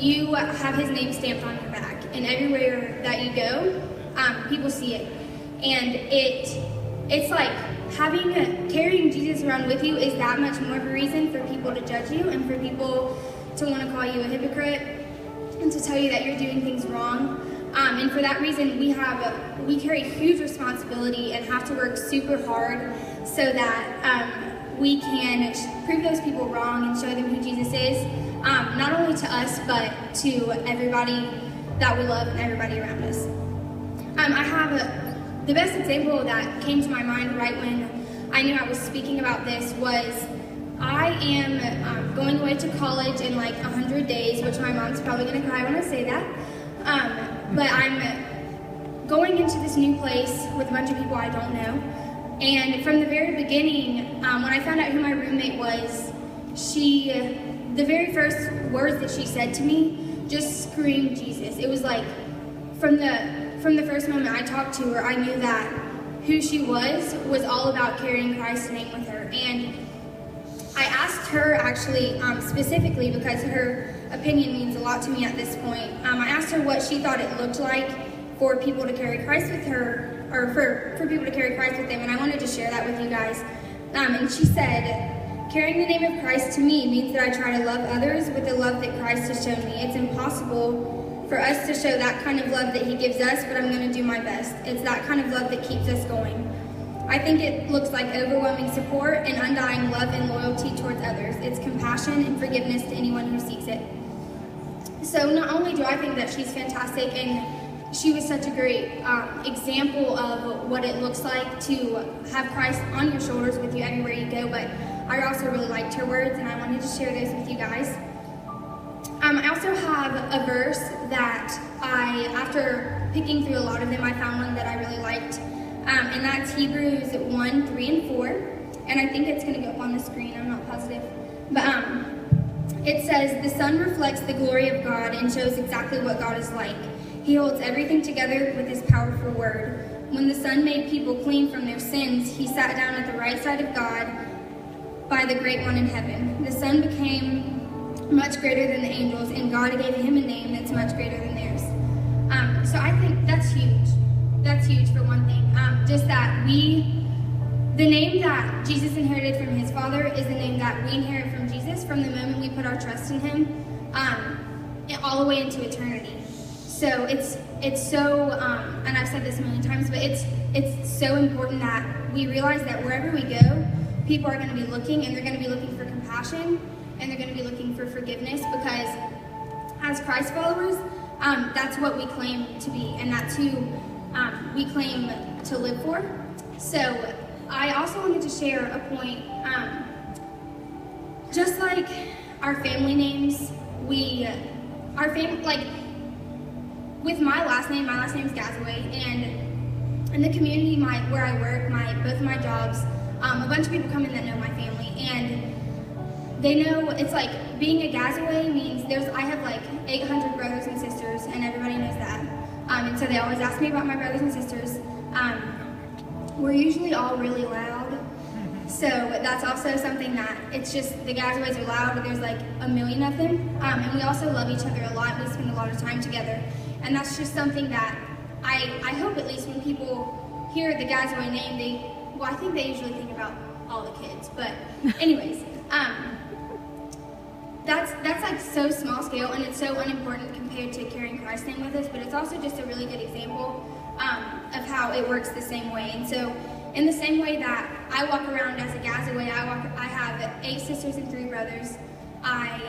you have his name stamped on your back, and everywhere that you go, people see it. And it's like carrying Jesus around with you is that much more of a reason for people to judge you and for people to want to call you a hypocrite and to tell you that you're doing things wrong. And for that reason, we carry huge responsibility and have to work super hard so that we can prove those people wrong and show them who Jesus is, not only to us, but to everybody that we love and everybody around us. I have the best example that came to my mind right when I knew I was speaking about this was I am going away to college in like 100 days, which my mom's probably going to cry when I say that. But I'm going into this new place with a bunch of people I don't know. And from the very beginning, when I found out who my roommate was, the very first words that she said to me just screamed Jesus. It was like from the first moment I talked to her, I knew that who she was all about carrying Christ's name with her. And I asked her actually specifically because her opinion means a lot to me at this point. I asked her what she thought it looked like for people to carry Christ with her, or for people to carry Christ with them, and I wanted to share that with you guys. And she said, carrying the name of Christ to me means that I try to love others with the love that Christ has shown me. It's impossible for us to show that kind of love that he gives us, but I'm going to do my best. It's that kind of love that keeps us going. I think it looks like overwhelming support and undying love and loyalty towards others. It's compassion and forgiveness to anyone who seeks it. So not only do I think that she's fantastic, and she was such a great example of what it looks like to have Christ on your shoulders with you everywhere you go, but I also really liked her words, and I wanted to share those with you guys. I also have a verse that after picking through a lot of them, I found one that I really liked. And that's Hebrews 1, 3, and 4. And I think it's going to go up on the screen, I'm not positive. But it says, the Son reflects the glory of God and shows exactly what God is like. He holds everything together with his powerful word. When the Son made people clean from their sins, he sat down at the right side of God by the Great One in heaven. The Son became much greater than the angels, and God gave him a name that's much greater than theirs. So I think that's huge. That's huge for one thing. Just that the name that Jesus inherited from his Father is the name that we inherit from Jesus from the moment we put our trust in him, all the way into eternity. So it's so, and I've said this a million times, but it's so important that we realize that wherever we go, people are going to be looking, and they're going to be looking for compassion, and they're going to be looking for forgiveness, because as Christ followers, that's what we claim to be, and that's who we claim to live for. So I also wanted to share a point, just like our family names, with my last name is Gazaway, and in the community where I work, both of my jobs, a bunch of people come in that know my family, and they know it's like being a Gazaway means I have like 800 brothers and sisters, and everybody knows that. And so they always ask me about my brothers and sisters. We're usually all really loud. So that's also something that it's just the Gazaways are loud, but there's like a million of them. And we also love each other a lot. We spend a lot of time together. And that's just something that I hope at least when people hear the Gazaway name, I think they usually think about all the kids. But anyways, that's like so small scale, and it's so unimportant compared to carrying Christ's name with us, but it's also just a really good example of how it works the same way. And so in the same way that I walk around as a Gazaway, I have 8 sisters and 3 brothers. I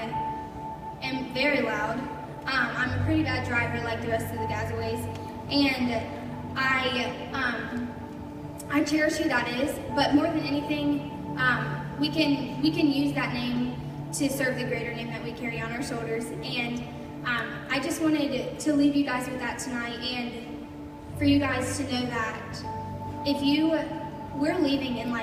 am very loud. I'm a pretty bad driver like the rest of the Gazaways, and I cherish who that is, but more than anything, we can use that name to serve the greater name that we carry on our shoulders. And I just wanted to leave you guys with that tonight, and for you guys to know that we're leaving in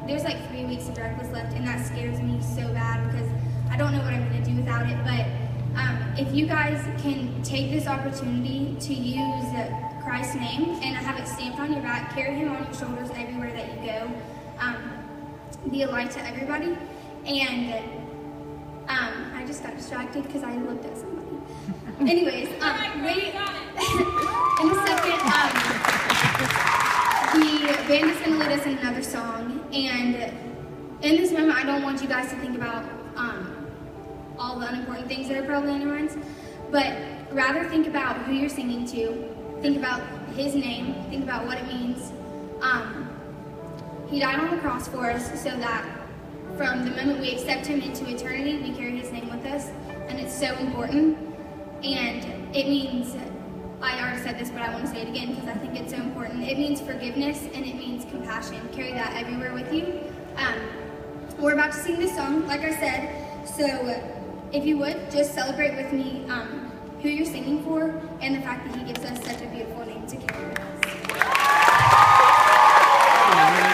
there's 3 weeks of Reckless left, and that scares me so bad because I don't know what I'm going to do without it. But if you guys can take this opportunity to use Christ's name and have it stamped on your back, carry him on your shoulders everywhere that you go, be a light to everybody, and I just got distracted because I looked at somebody. Anyways, wait. In a second, the band is going to lead us in another song, and in this moment, I don't want you guys to think about all the unimportant things that are probably on your minds, but rather think about who you're singing to, think about his name, think about what it means. He died on the cross for us so that from the moment we accept him into eternity, we carry his name with us, and it's so important. And it means, I already said this, but I want to say it again because I think it's so important. It means forgiveness and it means compassion. Carry that everywhere with you. We're about to sing this song, like I said, so if you would, just celebrate with me who you're singing for and the fact that he gives us such a beautiful name to carry.